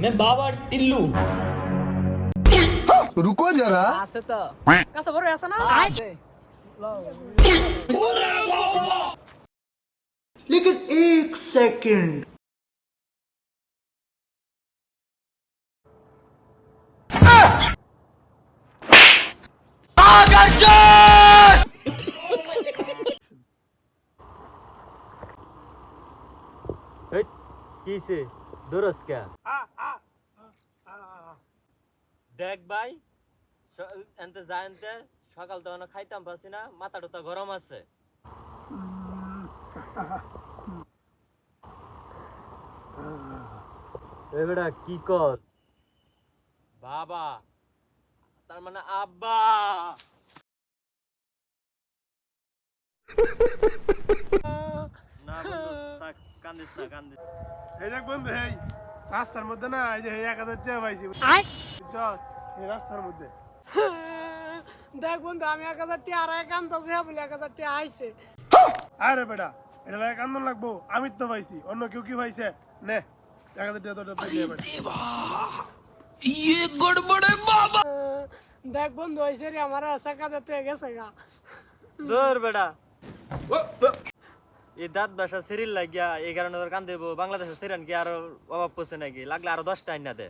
मैं बाबा टिल्लू। रुको जरा। আছে তো কাছে বড় আছে না আছে लेकिन एक सेकंड কিছে দরস কে দেখ ভাই এনতে জানতে সকাল তো খাইতাম পাচ্ছি না মাথাটা তো গরম আছে এবারে কি কস বাবা তার মানে আব্বা না বন্ধু থাক কান্দিস না কান্দিস এই দেখ বন্ধু এই রাস্তার মধ্যে না এই যে 1000 টাকা পাইছি চল এই রাস্তার মধ্যে দেখ বন্ধু আমি 1000 টাকা আর কান্দাছে বলে 1000 টাকা আইছে আরে বেটা এটা লাগে কান্দন লাগবো আমি তো পাইছি অন্য কেউ কি পাইছে নে 1000 টাকা তো দিয়ে বেটা দেখ বন্ধু হইছে রে আমার সাকা দিতে গেছে গা দূর বেটা এই দাঁত বাসা সিরিল লাগিয়া এই কারণে তোর কান দেবো বাংলাদেশের সিরিয়ান কি আরো অভাব পড়ছে নাকি লাগলে আরো 10টা আইনা দে